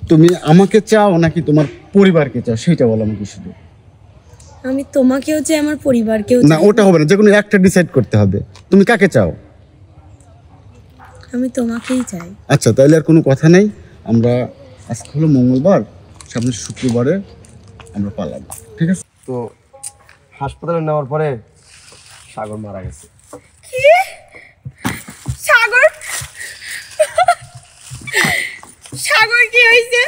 তুমি আমাকে চাও নাকি তোমার পরিবারকে চাও সেটা বলো আমাকে শুধু। আমি তোমাকেও চাই, আমার পরিবারকেও না, ওটা হবে না, যে কোনো একটা ডিসাইড করতে হবে। তুমি কাকে চাও? আমি তোমাকেই চাই। আচ্ছা, তাহলে আর কোনো কথা নেই। আমরা আজকে হলো মঙ্গলবার, সামনে শুক্রবারে আমরা পালাবো, ঠিক আছে? তো হাসপাতালে নেওয়ার পরে সাগর মারা গেছে। কি? সাগর? সাগর কি হয়েছে?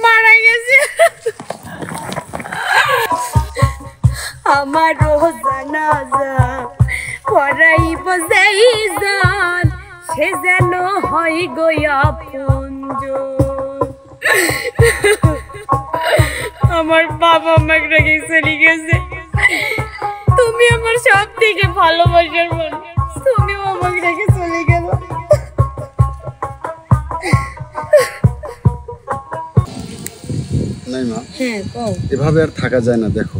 মারা গেছে? আমার জানাজা পড়াইব যাইজান, সে যেন হয় গয়া পুঞ্জ। আমার বাবা আমাকে রেখে চলে গেছে। তুমি আমার সব থেকে ভালোবাসার মানুষ, তুমিও আমাকে রেখে চলে গেল। নাই মা, হ্যাঁ কও। এভাবে আর থাকা যায় না। দেখো,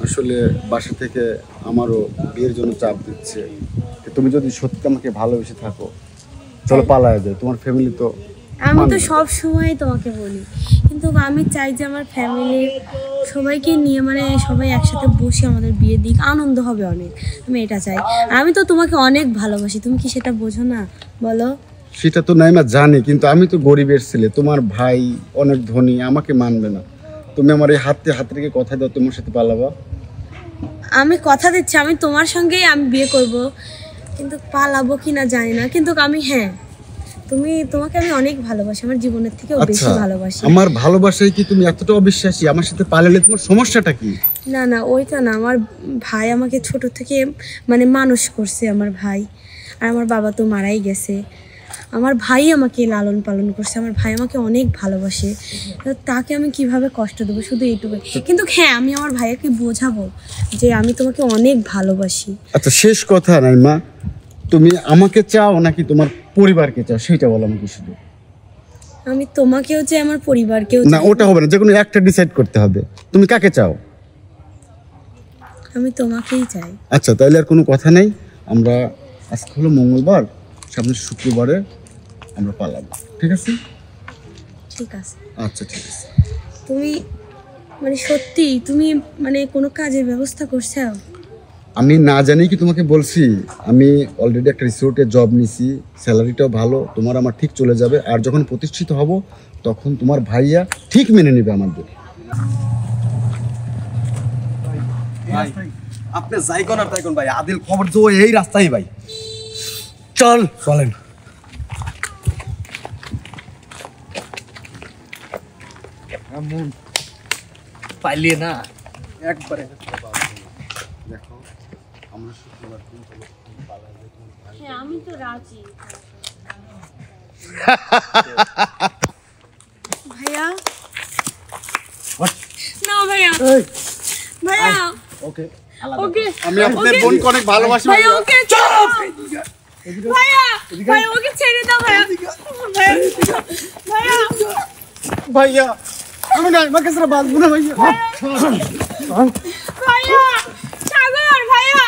আসলে বাসা থেকে আমারও বিয়ের জন্য চাপ দিচ্ছে। তুমি যদি সত্যি আমাকে ভালোবেসে থাকো, চলো পালায় যায়। তোমার ফ্যামিলি তো, আমি তো সব সময় তোমাকে বলি, কিন্তু আমি চাই যে আমার ফ্যামিলি সবাইকে নিয়ে, মানে সবাই একসাথে বসে আমাদের বিয়ে দিক, আনন্দ হবে অনেক। আমি এটা চাই। আমি তো তোমাকে অনেক ভালোবাসি, তুমি কি সেটা বোঝো না? বলো। সেটা তো নাই মা জানি, কিন্তু আমি তো গরিবের ছেলে, তোমার ভাই অনেক ধনী, আমাকে মানবে না। তুমি আমার এই হাতে হাত রেখে কথা দাও তোমার সাথে পালাবা। আমি কথা দিচ্ছি, আমি তোমার সঙ্গেই আমি বিয়ে করব, কিন্তু পালাবো কিনা জানি না। কিন্তু আমি, হ্যাঁ, তোমাকে আমি অনেক ভালোবাসি, আমার জীবনের থেকেও বেশি ভালোবাসি। আমার ভালোবাসায় কি তুমি এতটা অবিশ্বাসী? আমার সাথে পালালে তোমার সমস্যাটা কি? না না, ওইটা না। আমার ভাই আমাকে ছোট থেকে মানে মানুষ করছে, আমার ভাই। আর আমার বাবা তো মারাই গেছে। আমার ভাই আমাকে লালন পালন করছে, আমার ভাই আমাকে অনেক ভালোবাসে। তাকে আমি কিভাবে কষ্ট দেবো, শুধু এইটুকু। কিন্তু হ্যাঁ, আমি আমার ভাইয়াকে বোঝাবো যে আমি তোমাকে অনেক ভালোবাসি। আচ্ছা, শেষ কথা নাই মা, তুমি আমাকে চাও নাকি তোমার পরিবারকে চাও সেটা বলো আমাকে শুধু। আমি তোমাকেও চাই, আমার পরিবারকেও না, ওটা হবে না, যে কোনো একটা ডিসাইড করতে হবে। তুমি কাকে চাও? আমি তোমাকেই চাই। আচ্ছা, তাহলে আর কোনো কথা নেই। আমরা আজকে হলো মঙ্গলবার, সামনে শুক্রবারে আমরা পালাবো, ঠিক আছে? ঠিক আছে। আচ্ছা, ঠিক আছে। তুমি মানে সত্যি তুমি মানে কোনো কাজের ব্যবস্থা করছো? আমি না জানি কি তোমাকে বলছি, আমি অলরেডি একটা রিসোর্টে জব নিছি, স্যালারিটাও ভালো, তোমার আমার ঠিক চলে যাবে। আর যখন প্রতিষ্ঠিত হব তখন তোমার ভাইয়া ঠিক মেনে নেবে আমাদের। আপনি যাই কোন আর তাই কোন ভাই, আদিল খবর তো এই রাস্তায় ভাই। চল চলেন। পাইলে না একবারে দেখো, আমরা শুক্রবার দিন পালাবো। হ্যাঁ, আমি তো রাজি। ভাইয়া না, ভাইয়া ভাইয়া ওকে ওকে, আমি আপনাদের বোনকে অনেক ভালোবাসি ভাইয়া। ওকে চলো ভাইয়া, ভাইয়া ওকে ছেড়ে দাও ভাইয়া। ভাইয়া ভাইয়া ভাইয়া, আমি না আমাকে সারা বাঁচবো না ভাইয়া। ভাইয়া সাগর, ভাইয়া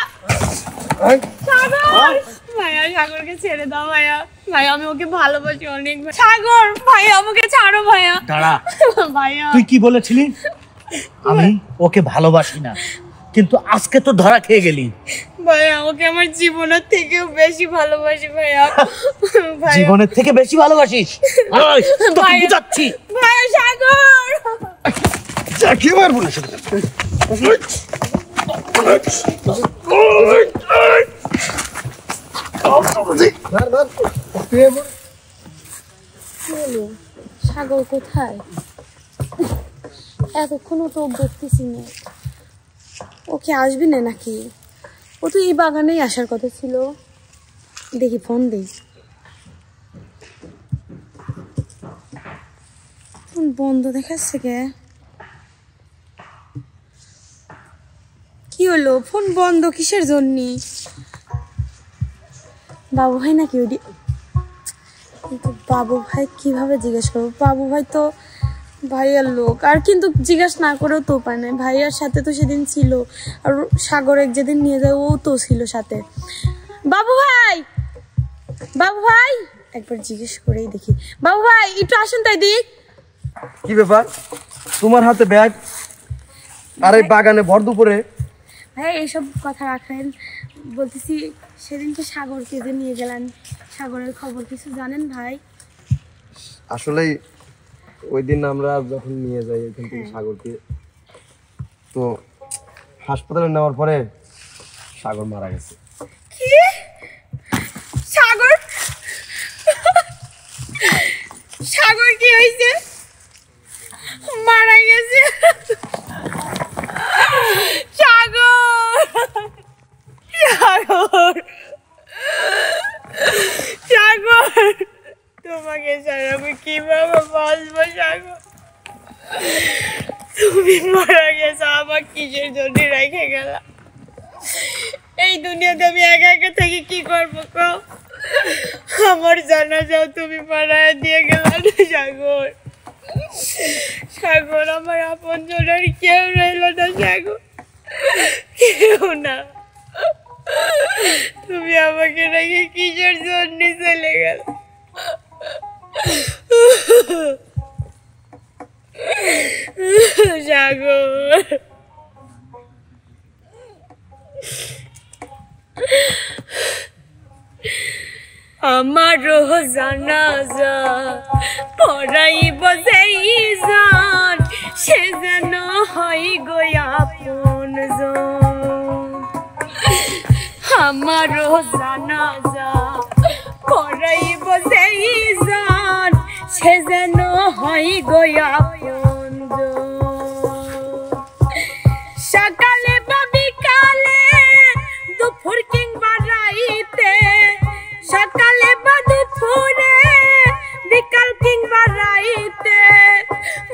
সাগর, ভাইয়া সাগরকে ছেড়ে দাও ভাইয়া। ভাইয়া আমি ওকে ভালোবাসি অনেক। সাগর ভাইয়া আমাকে ছাড়ো ভাইয়া। দাঁড়া, ভাইয়া তুই কি বলেছিলি? আমি ওকে ভালোবাসি না, কিন্তু আজকে তো ধরা খেয়ে গেলি। ভাইয়া ওকে আমার জীবনের থেকেও বেশি ভালোবাসি ভাইয়া। জীবনের থেকে বেশি ভালোবাসিস? তোকে বুঝাচ্ছি। ভাইয়া সাগর কি মারবো না সেটা। সাগর কোথায়? এতক্ষণও তো দেখতেছি না। ওকে আসবি না নাকি? ও তো এই বাগানেই আসার কথা ছিল। দেখি ফোন দেই। ফোন বন্ধ দেখাচ্ছে কে? কি হলো? ফোন বন্ধ কিসের জন্য? বাবু ভাই নাকি? ওই কিন্তু বাবু ভাই কিভাবে জিজ্ঞেস করবো? বাবু ভাই তো ভাইয়ার লোক। আর কিন্তু জিজ্ঞাসা না করেও তো উপায় নাই, ভাইয়ার সাথে তো সেদিন ছিল। আর সাগরে যেদিন নিয়ে যায় ও তো ছিল সাথে। বাবু ভাই, বাবু ভাই। একবার জিজ্ঞেস করেই দেখি। বাবু ভাই একটু আসুন তাই দিক। কি ব্যাপার তোমার হাতে ব্যাগ আর এই বাগানে ভর দুপুরে? ভাই এইসব কথা রাখেন, বলতেছি সেদিনকে সাগরকে যে নিয়ে গেলেন, সাগরের খবর কিছু জানেন ভাই? আসলেই ওই দিন আমরা যখন নিয়ে যাই এখান থেকে সাগরকে, তো হাসপাতালে নেওয়ার পরে সাগর মারা গেছে। কি? সাগর? সাগর কি হয়েছে? মারা গেছে? সাগর, সাগর, সাগর, তোমাকে ছাড়া আমি কিভাবে বাঁচবো সাগর? তুমি মারা গেছো, আমার কিসের জন্য রেখে গেলা? এই দুনিয়াতে আমি একা একা থেকে কি করবো কও? আমার জানা যাও তুমি পাড়ায় দিয়ে গেলা না সাগর। সাগর, আমার আপন জনের কেউ রইল না সাগর, কেউ না। তুমি আমাকে রেখে কিসের জন্য চলে গেল? সাগর, আমারও জানাজা পড়াইব যেই জান, সে যেন হয় গো আপনজন। আমারও জানাজা পড়াইব যেই জান, সে যেন হয় গো আপনজন। সকালে বা বিকালে, দুপুর কিংবা রাইতে, সকালে বা দুপুরে, বিকাল কিংবা রাইতে,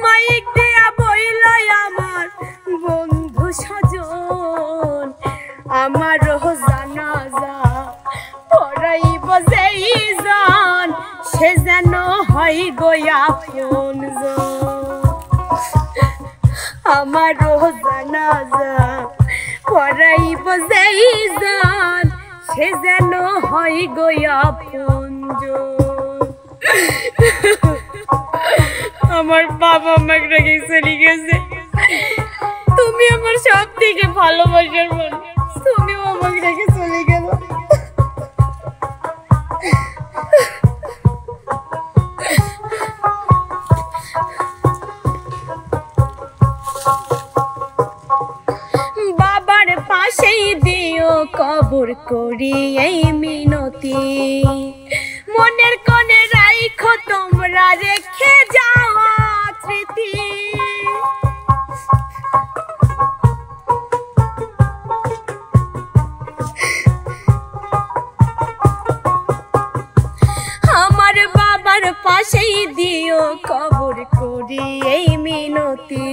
মাইক দেয়া বইল আমার বন্ধু স্বজন। আমারও জানাজা পড়াইব যেই জান, সে যেন হয় গো আপনজন। আমারও জানাজা পড়াইব যেই জান, সে যেন হয় গো আপনজন। আমার বাবা আমাকে রেখে চলে গেছে। তুমি আমার সব থেকে ভালোবাসার মানুষ, তুমিও আমাকে রেখে চলে গেল। বাবার পাশেই দিও কবর করি এই মিনতি, মনের কোণে রাইখো তোমরা রেখে যাওয়া স্মৃতি। আমার বাবার পাশেই দিও কবর করি এই মিনতি,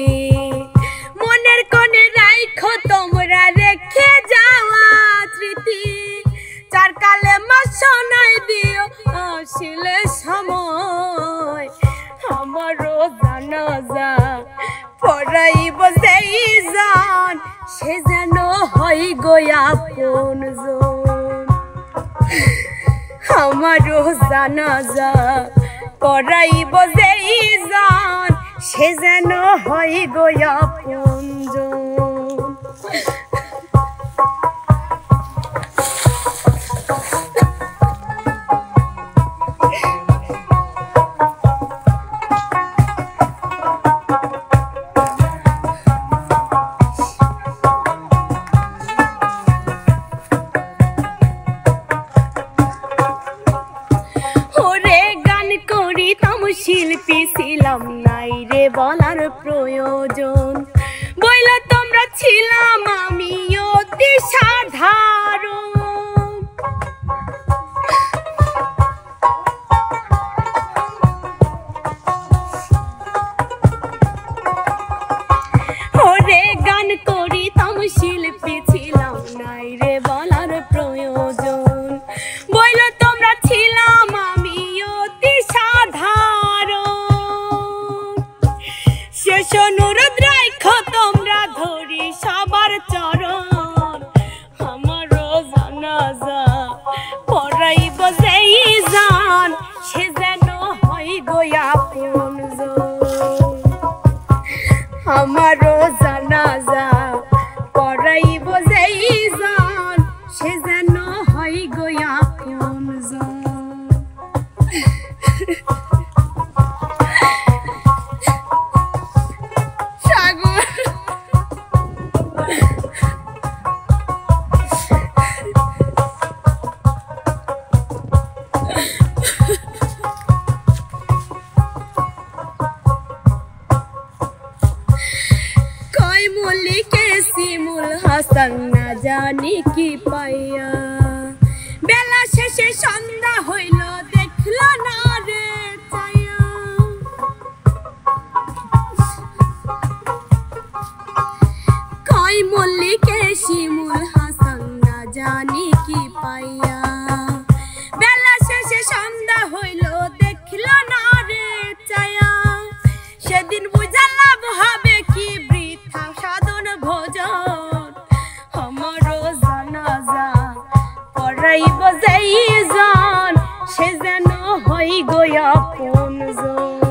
মনের কোণে রাইখো তোমরা রেখে যাওয়া স্মৃতি। চার কালে মাস শোনাই দিও আসলে সময়, আমারও জানাজা পড়াইব যেই জান, সে যেন হয় গো আপনজন। আমারও জানাজা পড়াইব যেই জান, সে যেন হয় গো আপনজন। শিল্পী ছিলাম নাই রে বলার প্রয়োজন, বইলা তোমরা ছিলাম আমি অতি সাধারণ। ওরে গান করিতাম শিল্পী ছিলাম নাই রে বলার প্রয়োজন, বইলা তোমরা ছিলাম আমি অতি সাধারণ। শেষ অনুরোধ রাখো তোমরা ধরি সবার চরণ, আমারও জানাজা পড়াইব যেই জান, আমারও জানাজা পড়াইব যেইজন সে যেন হয় গো আপনজন। সাগর কয় মল্লিকে শিমুল হাসান না জানি কি পাইয়া, বেলা শেষে সন্ধ্যা হইল দেখল না রে চাইয়া। কয় মল্লিকে শিমুল হাসান না জানি কি পাইয়া, বেলা শেষে সন্ধ্যা হইল দেখল না রে চাইয়া। সেদিন বুঝা লাভ হবে কি বৃথা সাধন ভোজন, আমারও জানাজা পড়াইব যেইজন সে যেন হয় গো আপনজন।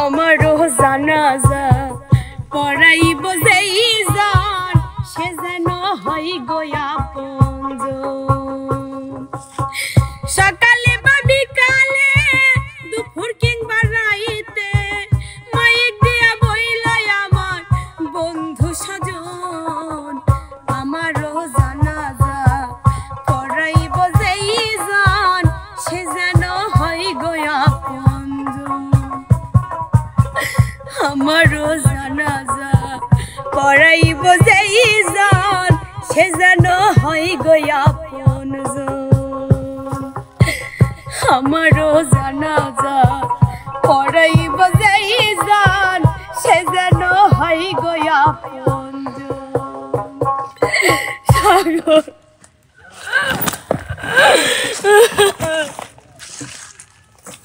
আমারও জানাজা পড়াইব যেইজন সে যেন হয় গো আপনজন। সকালে বা বিকালে দুপুর কিংবা রাইতে মাইক দিয়া বইল আমার বন্ধু স্বজন, আমারও জানাজা পড়াইব যেইজন সে যেন হয় গো আপনজন। আমারও জানাজা পড়াইব যেইজন সে যেন হয় গো আপনজন। আমারও জানাজা পড়াইব যেইজন সে যেন হয় গো আপনজন। সাগর